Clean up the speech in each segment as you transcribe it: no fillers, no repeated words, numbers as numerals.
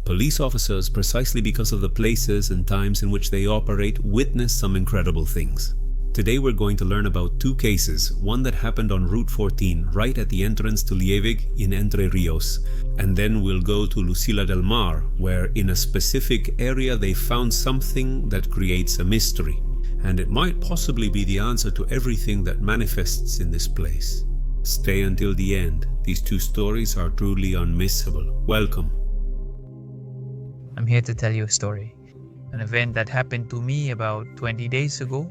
Police officers, precisely because of the places and times in which they operate, witness some incredible things. Today we're going to learn about two cases, one that happened on Route 14, right at the entrance to Liebig in Entre, Rios. And then we'll go to Lucila del Mar, where in a specific area they found something that creates a mystery. And it might possibly be the answer to everything that manifests in this place. Stay until the end. These two stories are truly unmissable. Welcome. I'm here to tell you a story. An event that happened to me about 20 days ago.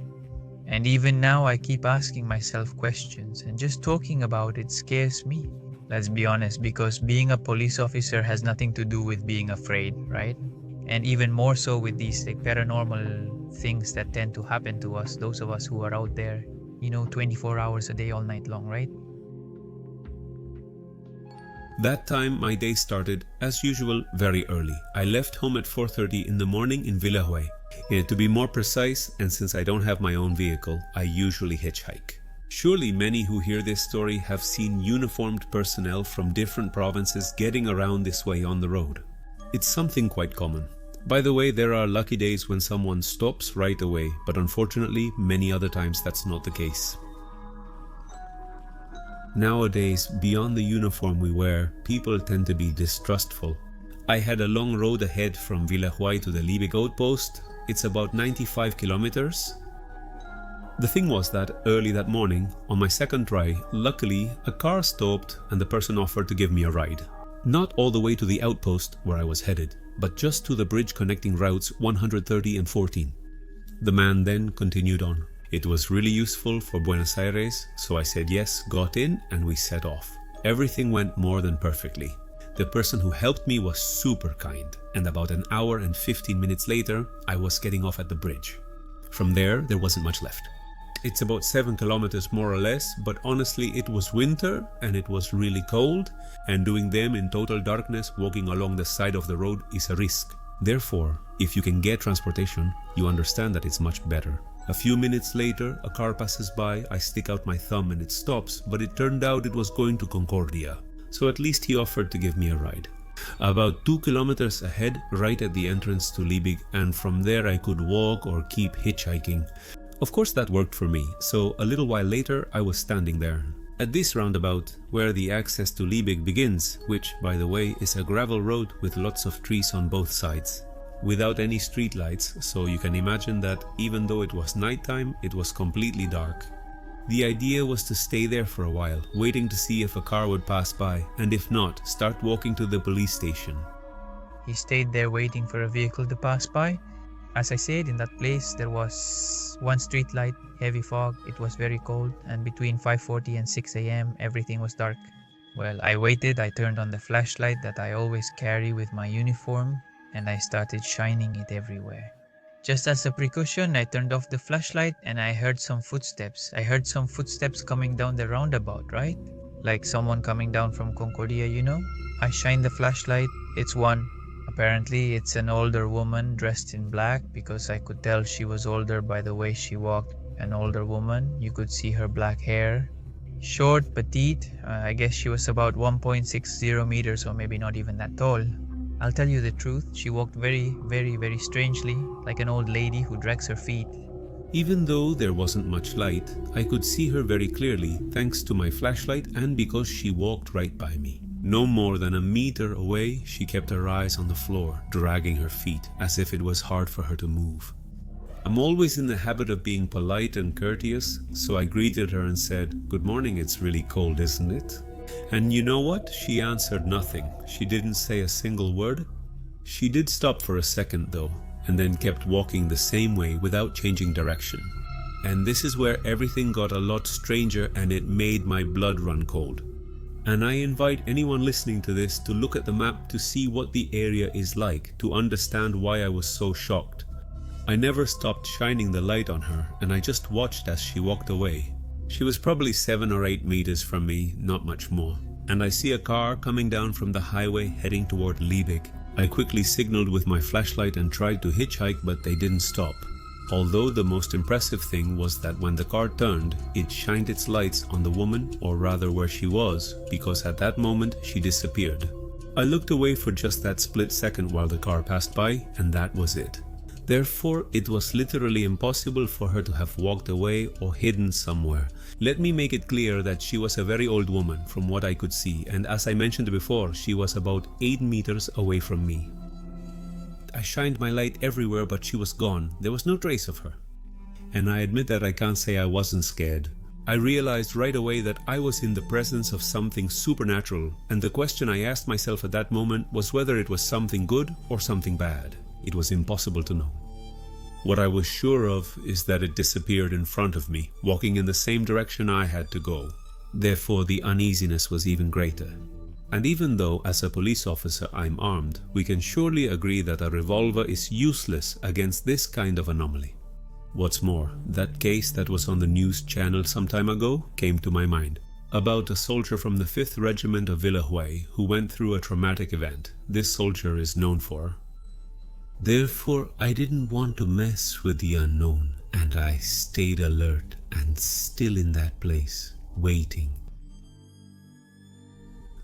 And even now I keep asking myself questions, and just talking about it scares me. Let's be honest, because being a police officer has nothing to do with being afraid, right? And even more so with these paranormal things that tend to happen to us, those of us who are out there, 24 hours a day, all night long, right? That time my day started, as usual, very early. I left home at 4:30 in the morning in Villahuay. To be more precise, and since I don't have my own vehicle, I usually hitchhike. Surely many who hear this story have seen uniformed personnel from different provinces getting around this way on the road. It's something quite common. By the way, there are lucky days when someone stops right away, but unfortunately, many other times that's not the case. Nowadays, beyond the uniform we wear, people tend to be distrustful. I had a long road ahead from Villahuay to the Liebig Outpost. It's about 95 kilometers. The thing was that early that morning, on my second try, luckily a car stopped and the person offered to give me a ride. Not all the way to the outpost where I was headed, but just to the bridge connecting routes 130 and 14. The man then continued on. It was really useful for Buenos Aires, so I said yes, got in, and we set off. Everything went more than perfectly. The person who helped me was super kind, and about an hour and 15 minutes later, I was getting off at the bridge. From there wasn't much left. It's about 7 kilometers more or less, but honestly it was winter and it was really cold, and doing them in total darkness walking along the side of the road is a risk. Therefore, if you can get transportation, you understand that it's much better. A few minutes later, a car passes by, I stick out my thumb and it stops, but it turned out it was going to Concordia. So at least he offered to give me a ride. About 2 kilometers ahead, right at the entrance to Liebig, and from there I could walk or keep hitchhiking. Of course that worked for me, so a little while later I was standing there. At this roundabout, where the access to Liebig begins, which, by the way, is a gravel road with lots of trees on both sides, without any street lights, so you can imagine that even though it was nighttime, it was completely dark. The idea was to stay there for a while, waiting to see if a car would pass by, and if not, start walking to the police station. He stayed there waiting for a vehicle to pass by. As I said, in that place there was one street light, heavy fog, it was very cold, and between 5:40 and 6 a.m. everything was dark. Well, I waited, I turned on the flashlight that I always carry with my uniform, and I started shining it everywhere. Just as a precaution, I turned off the flashlight and I heard some footsteps. I heard some footsteps coming down the roundabout, right? Like someone coming down from Concordia, I shined the flashlight, it's one. Apparently, it's an older woman dressed in black, because I could tell she was older by the way she walked. An older woman, you could see her black hair. Short, petite, I guess she was about 1.60 meters or maybe not even that tall. I'll tell you the truth, she walked very, very, very strangely, like an old lady who drags her feet. Even though there wasn't much light, I could see her very clearly thanks to my flashlight and because she walked right by me. No more than a meter away, she kept her eyes on the floor, dragging her feet, as if it was hard for her to move. I'm always in the habit of being polite and courteous, so I greeted her and said, "Good morning, it's really cold, isn't it?" And you know what? She answered nothing. She didn't say a single word. She did stop for a second though, and then kept walking the same way without changing direction. And this is where everything got a lot stranger and it made my blood run cold. And I invite anyone listening to this to look at the map to see what the area is like, to understand why I was so shocked. I never stopped shining the light on her, and I just watched as she walked away. She was probably 7 or 8 meters from me, not much more. And I see a car coming down from the highway heading toward Liebig. I quickly signaled with my flashlight and tried to hitchhike, but they didn't stop. Although the most impressive thing was that when the car turned, it shined its lights on the woman, or rather where she was, because at that moment she disappeared. I looked away for just that split second while the car passed by, and that was it. Therefore, it was literally impossible for her to have walked away or hidden somewhere. Let me make it clear that she was a very old woman from what I could see, and as I mentioned before, she was about 8 meters away from me. I shined my light everywhere, but she was gone. There was no trace of her. And I admit that I can't say I wasn't scared. I realized right away that I was in the presence of something supernatural, and the question I asked myself at that moment was whether it was something good or something bad. It was impossible to know. What I was sure of is that it disappeared in front of me, walking in the same direction I had to go. Therefore, the uneasiness was even greater. And even though as a police officer I'm armed, we can surely agree that a revolver is useless against this kind of anomaly. What's more, that case that was on the news channel some time ago came to my mind. About a soldier from the 5th Regiment of Villahuay who went through a traumatic event. This soldier is known for. Therefore, I didn't want to mess with the unknown, and I stayed alert and still in that place, waiting.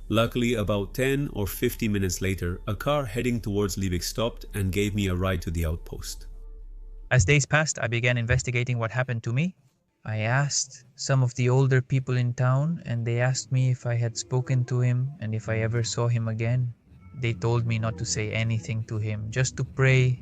Luckily, about 10 or 50 minutes later, a car heading towards Liebig stopped and gave me a ride to the outpost. As days passed, I began investigating what happened to me. I asked some of the older people in town, and they asked me if I had spoken to him and if I ever saw him again. They told me not to say anything to him, just to pray,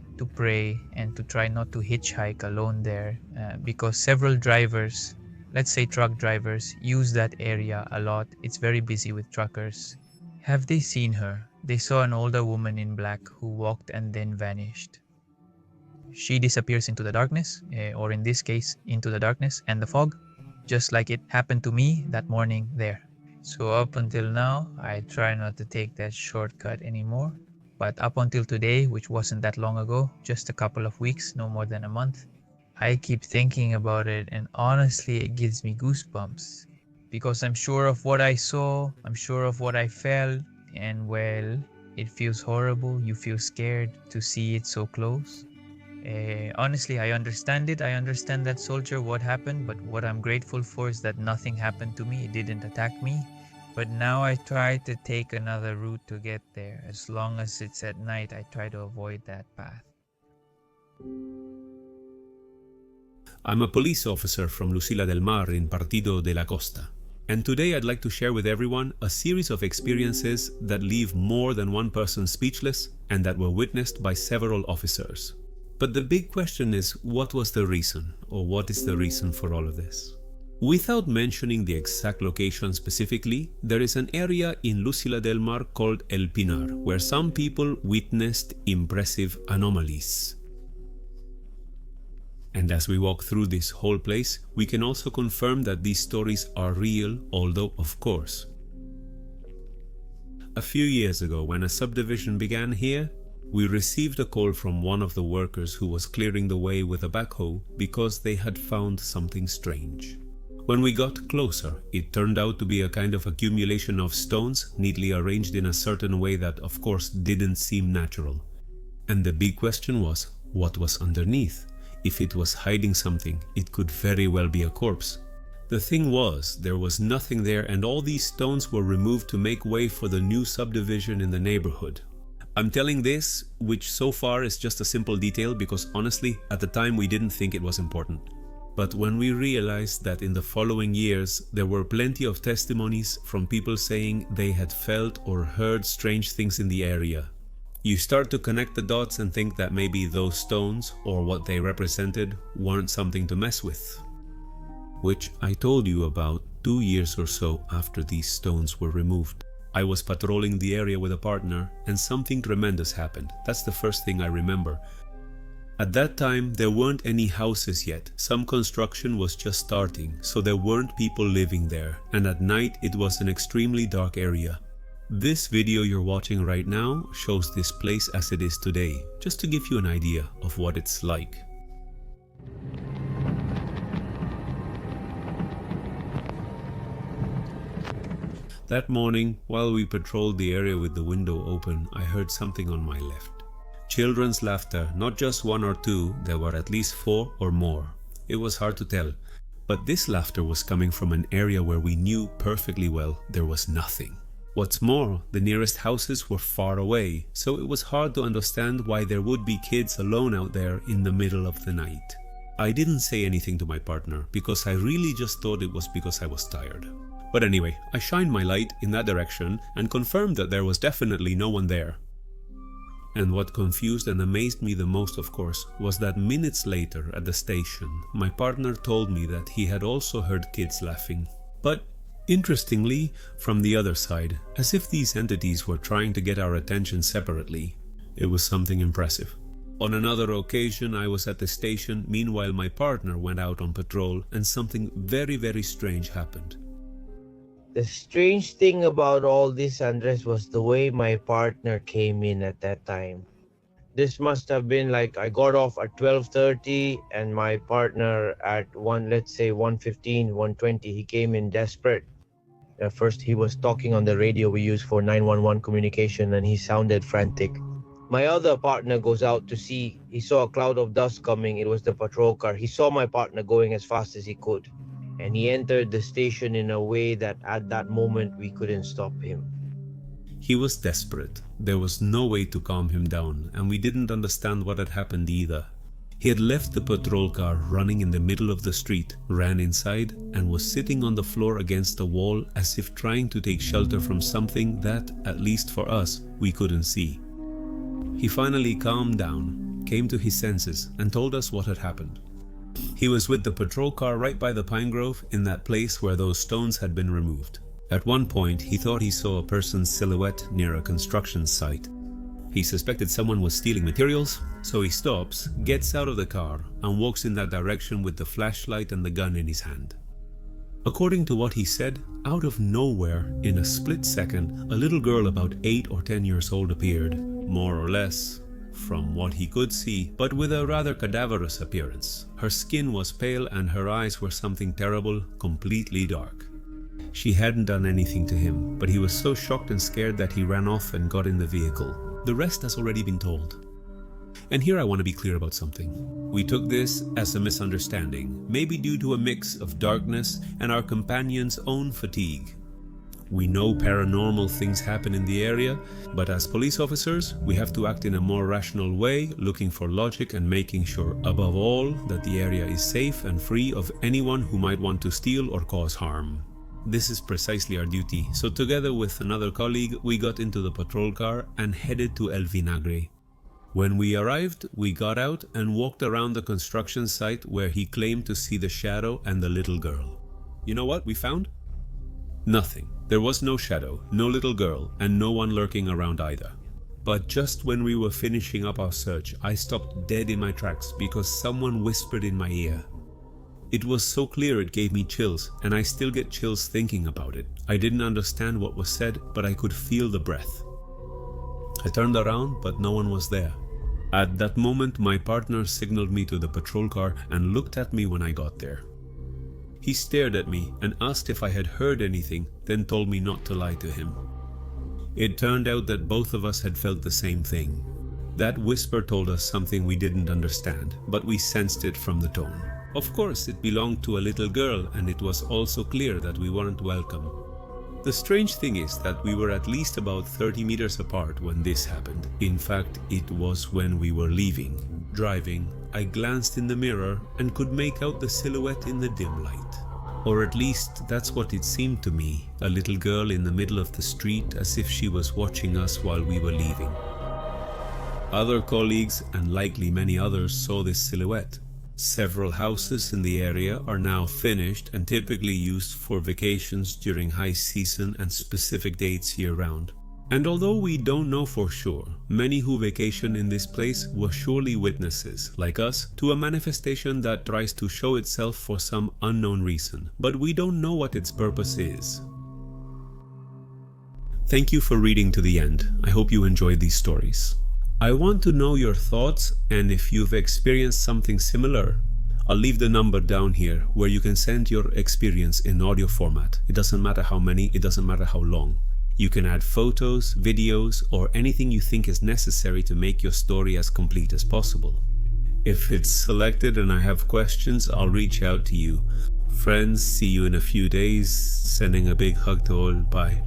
and to try not to hitchhike alone there, because several drivers, let's say truck drivers, use that area a lot. It's very busy with truckers. Have they seen her? They saw an older woman in black who walked and then vanished. She disappears into the darkness, or in this case, into the darkness and the fog, just like it happened to me that morning there. So up until now, I try not to take that shortcut anymore. But up until today, which wasn't that long ago, just a couple of weeks, no more than a month, I keep thinking about it, and honestly, it gives me goosebumps. Because I'm sure of what I saw, I'm sure of what I felt, and well, it feels horrible. You feel scared to see it so close. Honestly, I understand it. I understand that soldier, what happened, but what I'm grateful for is that nothing happened to me. It didn't attack me. But now I try to take another route to get there. As long as it's at night, I try to avoid that path. I'm a police officer from Lucila del Mar in Partido de la Costa. And today I'd like to share with everyone a series of experiences that leave more than one person speechless and that were witnessed by several officers. But the big question is, what was the reason, or what is the reason for all of this? Without mentioning the exact location specifically, there is an area in Lucila del Mar called El Pinar, where some people witnessed impressive anomalies. And as we walk through this whole place, we can also confirm that these stories are real, although of course. A few years ago, when a subdivision began here, we received a call from one of the workers who was clearing the way with a backhoe because they had found something strange. When we got closer, it turned out to be a kind of accumulation of stones neatly arranged in a certain way that, of course, didn't seem natural. And the big question was, what was underneath? If it was hiding something, it could very well be a corpse. The thing was, there was nothing there, and all these stones were removed to make way for the new subdivision in the neighborhood. I'm telling this, which so far is just a simple detail because honestly, at the time we didn't think it was important. But when we realized that in the following years there were plenty of testimonies from people saying they had felt or heard strange things in the area, you start to connect the dots and think that maybe those stones, or what they represented, weren't something to mess with. Which I told you about 2 years or so after these stones were removed. I was patrolling the area with a partner and something tremendous happened. That's the first thing I remember. At that time, there weren't any houses yet. Some construction was just starting, so there weren't people living there, and at night it was an extremely dark area. This video you're watching right now shows this place as it is today, just to give you an idea of what it's like. That morning, while we patrolled the area with the window open, I heard something on my left. Children's laughter, not just one or two, there were at least 4 or more. It was hard to tell, but this laughter was coming from an area where we knew perfectly well there was nothing. What's more, the nearest houses were far away, so it was hard to understand why there would be kids alone out there in the middle of the night. I didn't say anything to my partner because I really just thought it was because I was tired. But anyway, I shined my light in that direction and confirmed that there was definitely no one there. And what confused and amazed me the most, of course, was that minutes later at the station, my partner told me that he had also heard kids laughing. But interestingly, from the other side, as if these entities were trying to get our attention separately. It was something impressive. On another occasion, I was at the station, meanwhile my partner went out on patrol, and something very, very strange happened. The strange thing about all this, Andres, was the way my partner came in at that time. This must have been like I got off at 12:30 and my partner at 1:15, 1:20, he came in desperate. At first he was talking on the radio we use for 911 communication and he sounded frantic. My other partner goes out to see. He saw a cloud of dust coming. It was the patrol car. He saw my partner going as fast as he could. And he entered the station in a way that at that moment we couldn't stop him. He was desperate. There was no way to calm him down, and we didn't understand what had happened either. He had left the patrol car running in the middle of the street, ran inside, and was sitting on the floor against a wall as if trying to take shelter from something that, at least for us, we couldn't see. He finally calmed down, came to his senses, and told us what had happened. He was with the patrol car right by the pine grove in that place where those stones had been removed. At one point, he thought he saw a person's silhouette near a construction site. He suspected someone was stealing materials, so he stops, gets out of the car, and walks in that direction with the flashlight and the gun in his hand. According to what he said, out of nowhere, in a split second, a little girl about 8 or 10 years old appeared, more or less, from what he could see, but with a rather cadaverous appearance. Her skin was pale and her eyes were something terrible, completely dark. She hadn't done anything to him, but he was so shocked and scared that he ran off and got in the vehicle. The rest has already been told. And here I want to be clear about something. We took this as a misunderstanding, maybe due to a mix of darkness and our companion's own fatigue. We know paranormal things happen in the area, but as police officers, we have to act in a more rational way, looking for logic and making sure, above all, that the area is safe and free of anyone who might want to steal or cause harm. This is precisely our duty, so together with another colleague, we got into the patrol car and headed to El Vinagre. When we arrived, we got out and walked around the construction site where he claimed to see the shadow and the little girl. You know what we found? Nothing. There was no shadow, no little girl, and no one lurking around either. But just when we were finishing up our search, I stopped dead in my tracks because someone whispered in my ear. It was so clear it gave me chills, and I still get chills thinking about it. I didn't understand what was said, but I could feel the breath. I turned around, but no one was there. At that moment, my partner signaled me to the patrol car and looked at me when I got there. He stared at me and asked if I had heard anything, then told me not to lie to him. It turned out that both of us had felt the same thing. That whisper told us something we didn't understand, but we sensed it from the tone. Of course, it belonged to a little girl, and it was also clear that we weren't welcome. The strange thing is that we were at least about 30 meters apart when this happened. In fact, it was when we were leaving. Driving, I glanced in the mirror and could make out the silhouette in the dim light. Or at least that's what it seemed to me, a little girl in the middle of the street as if she was watching us while we were leaving. Other colleagues, and likely many others, saw this silhouette. Several houses in the area are now finished and typically used for vacations during high season and specific dates year-round. And although we don't know for sure, many who vacation in this place were surely witnesses, like us, to a manifestation that tries to show itself for some unknown reason, but we don't know what its purpose is. Thank you for reading to the end. I hope you enjoyed these stories. I want to know your thoughts and if you've experienced something similar. I'll leave the number down here where you can send your experience in audio format. It doesn't matter how many, it doesn't matter how long. You can add photos, videos, or anything you think is necessary to make your story as complete as possible. If it's selected and I have questions, I'll reach out to you. Friends, see you in a few days. Sending a big hug to all. Bye.